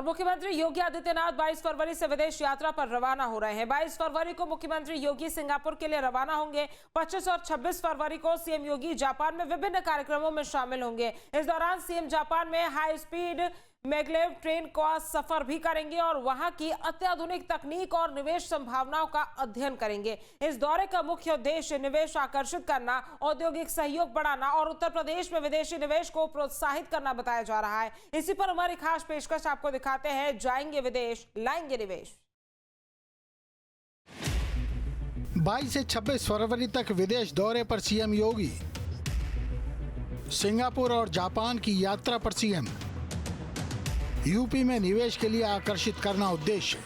और मुख्यमंत्री योगी आदित्यनाथ 22 फरवरी से विदेश यात्रा पर रवाना हो रहे हैं। 22 फरवरी को मुख्यमंत्री योगी सिंगापुर के लिए रवाना होंगे। 25 और 26 फरवरी को सीएम योगी जापान में विभिन्न कार्यक्रमों में शामिल होंगे। इस दौरान सीएम जापान में हाई स्पीड मैग्लेव ट्रेन का सफर भी करेंगे और वहां की अत्याधुनिक तकनीक और निवेश संभावनाओं का अध्ययन करेंगे। इस दौरे का मुख्य उद्देश्य निवेश आकर्षित करना, औद्योगिक सहयोग बढ़ाना और उत्तर प्रदेश में विदेशी निवेश को प्रोत्साहित करना बताया जा रहा है। इसी पर हमारी खास पेशकश आपको दिखाते हैं, जाएंगे विदेश लाएंगे निवेश। 22 से 26 फरवरी तक विदेश दौरे पर सीएम योगी। सिंगापुर और जापान की यात्रा पर सीएम। यूपी में निवेश के लिए आकर्षित करना उद्देश्य।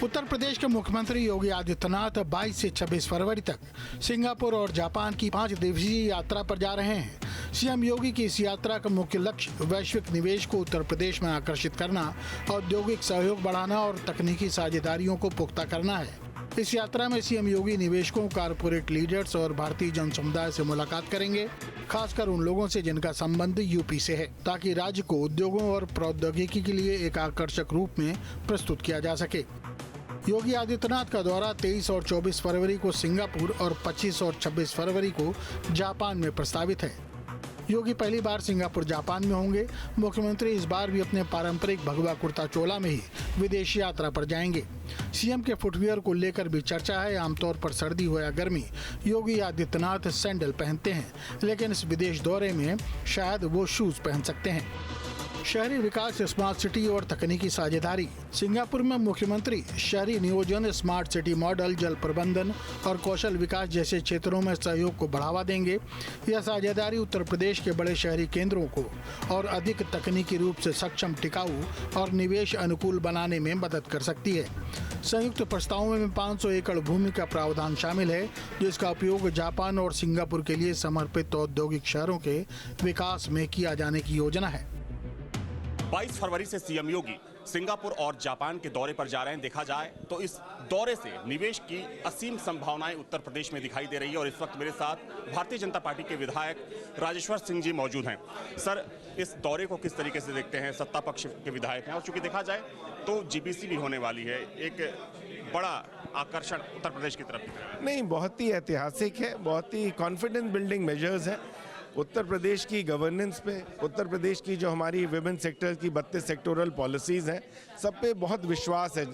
उत्तर प्रदेश के मुख्यमंत्री योगी आदित्यनाथ 22 से 26 फरवरी तक सिंगापुर और जापान की 5 दिवसीय यात्रा पर जा रहे हैं। सीएम योगी की इस यात्रा का मुख्य लक्ष्य वैश्विक निवेश को उत्तर प्रदेश में आकर्षित करना, औद्योगिक सहयोग बढ़ाना और तकनीकी साझेदारियों को पुख्ता करना है। इस यात्रा में सीएम योगी निवेशकों, कारपोरेट लीडर्स और भारतीय जन समुदाय से मुलाकात करेंगे, खासकर उन लोगों से जिनका संबंध यूपी से है, ताकि राज्य को उद्योगों और प्रौद्योगिकी के लिए एक आकर्षक रूप में प्रस्तुत किया जा सके। योगी आदित्यनाथ का दौरा 23 और 24 फरवरी को सिंगापुर और 25 और 26 फरवरी को जापान में प्रस्तावित है। योगी पहली बार सिंगापुर जापान में होंगे। मुख्यमंत्री इस बार भी अपने पारंपरिक भगवा कुर्ता चोला में ही विदेश यात्रा पर जाएंगे। सीएम के फुटवियर को लेकर भी चर्चा है। आमतौर पर सर्दी हो या गर्मी, योगी आदित्यनाथ सैंडल पहनते हैं, लेकिन इस विदेश दौरे में शायद वो शूज पहन सकते हैं। शहरी विकास, स्मार्ट सिटी और तकनीकी साझेदारी। सिंगापुर में मुख्यमंत्री शहरी नियोजन, स्मार्ट सिटी मॉडल, जल प्रबंधन और कौशल विकास जैसे क्षेत्रों में सहयोग को बढ़ावा देंगे। यह साझेदारी उत्तर प्रदेश के बड़े शहरी केंद्रों को और अधिक तकनीकी रूप से सक्षम, टिकाऊ और निवेश अनुकूल बनाने में मदद कर सकती है। संयुक्त प्रस्तावों में 500 एकड़ भूमि का प्रावधान शामिल है, जिसका उपयोग जापान और सिंगापुर के लिए समर्पित औद्योगिक शहरों के विकास में किया जाने की योजना है। 22 फरवरी से सीएम योगी सिंगापुर और जापान के दौरे पर जा रहे हैं। देखा जाए तो इस दौरे से निवेश की असीम संभावनाएं उत्तर प्रदेश में दिखाई दे रही है और इस वक्त मेरे साथ भारतीय जनता पार्टी के विधायक राजेश्वर सिंह जी मौजूद हैं। सर, इस दौरे को किस तरीके से देखते हैं? सत्ता पक्ष के विधायक हैं और चूंकि देखा जाए तो जीबीसी भी होने वाली है, एक बड़ा आकर्षण उत्तर प्रदेश की तरफ। नहीं, बहुत ही ऐतिहासिक है, बहुत ही कॉन्फिडेंस बिल्डिंग मेजर्स हैं। उत्तर प्रदेश की गवर्नेंस पे, उत्तर प्रदेश की जो हमारी विभिन्न सेक्टर की 32 सेक्टोरल पॉलिसीज़ हैं, सब पे बहुत विश्वास है।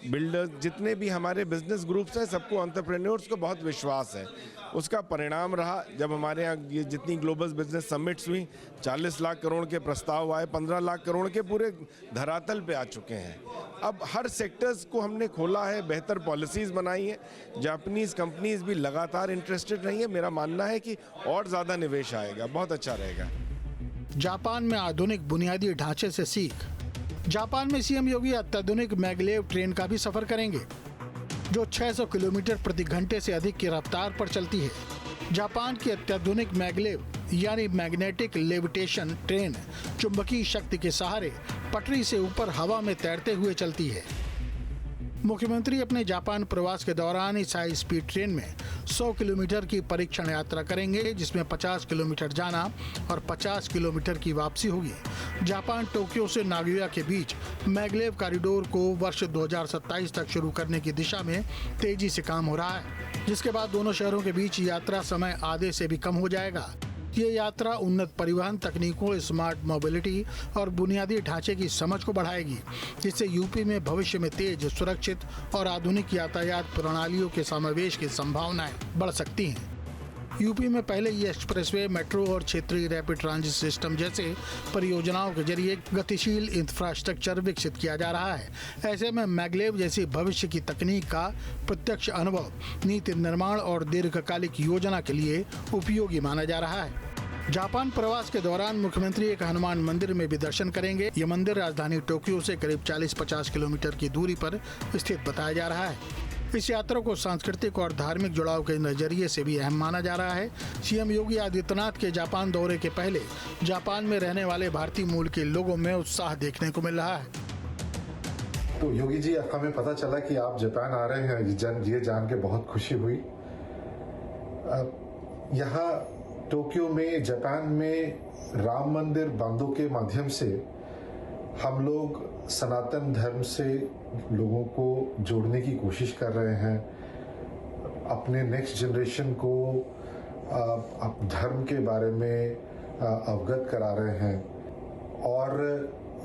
बिल्डर्स, जितने भी हमारे बिजनेस ग्रुप्स हैं, सबको, एंटरप्रेन्योर्स को बहुत विश्वास है। उसका परिणाम रहा जब हमारे यहाँ ये जितनी ग्लोबल बिजनेस समिट्स हुई, 40 लाख करोड़ के प्रस्ताव आए, 15 लाख करोड़ के पूरे धरातल पे आ चुके हैं। अब हर सेक्टर्स को हमने खोला है, बेहतर पॉलिसीज़ बनाई है। जापानीज़ कंपनीज भी लगातार इंटरेस्टेड रही है। मेरा मानना है कि और ज़्यादा निवेश आएगा, बहुत अच्छा रहेगा। जापान में आधुनिक बुनियादी ढांचे से सीख। जापान में सीएम योगी अत्याधुनिक मैग्लेव ट्रेन का भी सफर करेंगे, जो 600 किलोमीटर प्रति घंटे से अधिक की रफ्तार पर चलती है। जापान की अत्याधुनिक मैग्लेव यानी मैग्नेटिक लेविटेशन ट्रेन चुंबकीय शक्ति के सहारे पटरी से ऊपर हवा में तैरते हुए चलती है। मुख्यमंत्री अपने जापान प्रवास के दौरान इस हाई स्पीड ट्रेन में 100 किलोमीटर की परीक्षण यात्रा करेंगे, जिसमें 50 किलोमीटर जाना और 50 किलोमीटर की वापसी होगी। जापान टोक्यो से नागोया के बीच मैग्लेव कॉरिडोर को वर्ष 2027 तक शुरू करने की दिशा में तेजी से काम हो रहा है, जिसके बाद दोनों शहरों के बीच यात्रा समय आधे से भी कम हो जाएगा। ये यात्रा उन्नत परिवहन तकनीकों, स्मार्ट मोबिलिटी और बुनियादी ढांचे की समझ को बढ़ाएगी, जिससे यूपी में भविष्य में तेज, सुरक्षित और आधुनिक यातायात प्रणालियों के समावेश की संभावनाएं बढ़ सकती हैं। यूपी में पहले ये एक्सप्रेसवे, मेट्रो और क्षेत्रीय रैपिड ट्रांजिट सिस्टम जैसे परियोजनाओं के जरिए गतिशील इंफ्रास्ट्रक्चर विकसित किया जा रहा है। ऐसे में मैग्लेव जैसी भविष्य की तकनीक का प्रत्यक्ष अनुभव नीति निर्माण और दीर्घकालिक योजना के लिए उपयोगी माना जा रहा है। जापान प्रवास के दौरान मुख्यमंत्री एक हनुमान मंदिर में भी दर्शन करेंगे। ये मंदिर राजधानी टोक्यो से करीब 40-50 किलोमीटर की दूरी पर स्थित बताया जा रहा है। इस यात्रा को सांस्कृतिक और धार्मिक जुड़ाव के नजरिए से भी अहम माना जा रहा है। सीएम योगी आदित्यनाथ के जापान दौरे के पहले जापान में रहने वाले भारतीय मूल के लोगों में उत्साह देखने को मिल रहा है। तो योगी जी, हमें पता चला कि आप जापान आ रहे हैं, ये जान के बहुत खुशी हुई। यहाँ टोक्यो में, जापान में राम मंदिर बांधो के माध्यम से हम लोग सनातन धर्म से लोगों को जोड़ने की कोशिश कर रहे हैं, अपने नेक्स्ट जनरेशन को धर्म के बारे में अवगत करा रहे हैं। और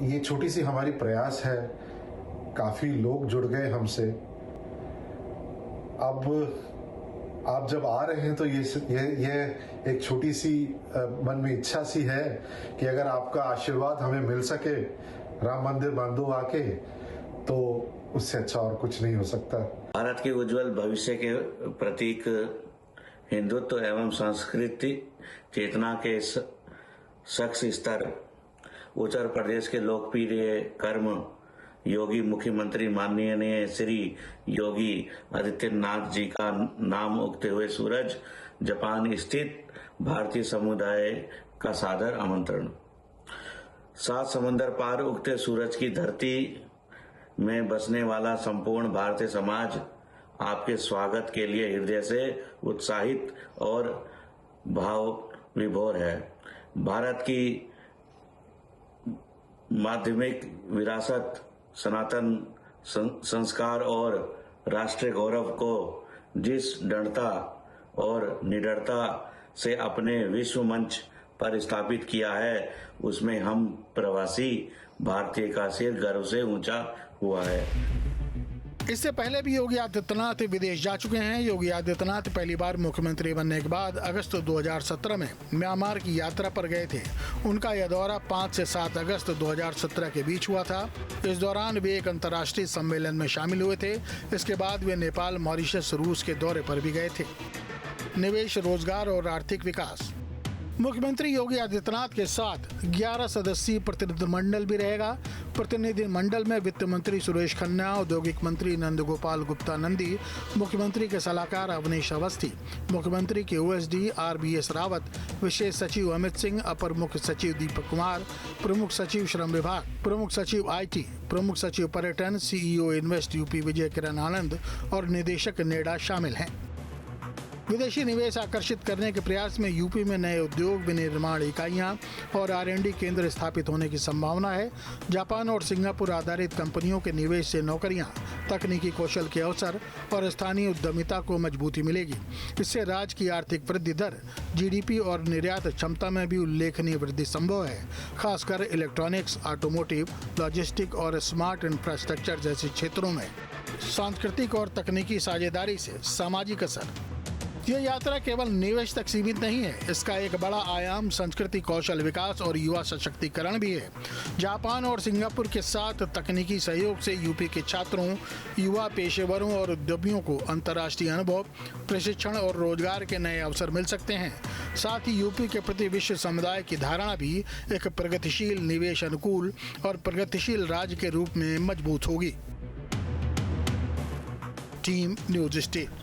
ये छोटी सी हमारी प्रयास है, काफ़ी लोग जुड़ गए हमसे। अब आप जब आ रहे हैं तो ये एक छोटी सी मन में इच्छा सी है कि अगर आपका आशीर्वाद हमें मिल सके राम मंदिर बांधो आके, तो उससे अच्छा और कुछ नहीं हो सकता। भारत के उज्जवल भविष्य के प्रतीक हिंदुत्व एवं संस्कृति चेतना के शख्स स्तर उत्तर प्रदेश के लोकप्रिय कर्म योगी मुख्यमंत्री माननीय श्री योगी आदित्यनाथ जी का नाम उगते हुए सूरज, जापान स्थित भारतीय समुदाय का सादर आमंत्रण। 7 समुंदर पार उगते सूरज की धरती में बसने वाला संपूर्ण भारतीय समाज आपके स्वागत के लिए हृदय से उत्साहित और भाव विभोर है। भारत की माध्यमिक विरासत, सनातन संस्कार और राष्ट्रीय गौरव को जिस दृढ़ता और निडरता से अपने विश्व मंच पर स्थापित किया है, उसमें हम प्रवासी भारतीय का सिर गर्व से ऊंचा हुआ है। इससे पहले भी योगी आदित्यनाथ विदेश जा चुके हैं। योगी आदित्यनाथ पहली बार मुख्यमंत्री बनने के बाद अगस्त 2017 में म्यांमार की यात्रा पर गए थे। उनका यह दौरा 5 से 7 अगस्त 2017 के बीच हुआ था। इस दौरान वे एक अंतर्राष्ट्रीय सम्मेलन में शामिल हुए थे। इसके बाद वे नेपाल, मॉरिशस, रूस के दौरे पर भी गए थे। निवेश, रोजगार और आर्थिक विकास। मुख्यमंत्री योगी आदित्यनाथ के साथ 11 सदस्यीय प्रतिनिधिमंडल भी रहेगा। प्रतिनिधिमंडल में वित्त मंत्री सुरेश खन्ना, औद्योगिक मंत्री नंदगोपाल गुप्ता नंदी, मुख्यमंत्री के सलाहकार अवनीश अवस्थी, मुख्यमंत्री के ओएसडी RBS रावत, विशेष सचिव अमित सिंह, अपर मुख्य सचिव दीपक कुमार, प्रमुख सचिव श्रम विभाग, प्रमुख सचिव IT, प्रमुख सचिव पर्यटन, CEO invest UP Vijay Kiran Anand और निदेशक नेडा शामिल हैं। विदेशी निवेश आकर्षित करने के प्रयास में यूपी में नए उद्योग, विनिर्माण इकाइयां और R&D केंद्र स्थापित होने की संभावना है। जापान और सिंगापुर आधारित कंपनियों के निवेश से नौकरियां, तकनीकी कौशल के अवसर और स्थानीय उद्यमिता को मजबूती मिलेगी। इससे राज्य की आर्थिक वृद्धि दर, GDP और निर्यात क्षमता में भी उल्लेखनीय वृद्धि संभव है, खासकर इलेक्ट्रॉनिक्स, ऑटोमोटिव, लॉजिस्टिक और स्मार्ट इंफ्रास्ट्रक्चर जैसे क्षेत्रों में। सांस्कृतिक और तकनीकी साझेदारी से सामाजिक असर। यह यात्रा केवल निवेश तक सीमित नहीं है, इसका एक बड़ा आयाम संस्कृति, कौशल विकास और युवा सशक्तिकरण भी है। जापान और सिंगापुर के साथ तकनीकी सहयोग से यूपी के छात्रों, युवा पेशेवरों और उद्यमियों को अंतर्राष्ट्रीय अनुभव, प्रशिक्षण और रोजगार के नए अवसर मिल सकते हैं। साथ ही यूपी के प्रति विश्व समुदाय की धारणा भी एक प्रगतिशील, निवेश अनुकूल और प्रगतिशील राज्य के रूप में मजबूत होगी। Team news state.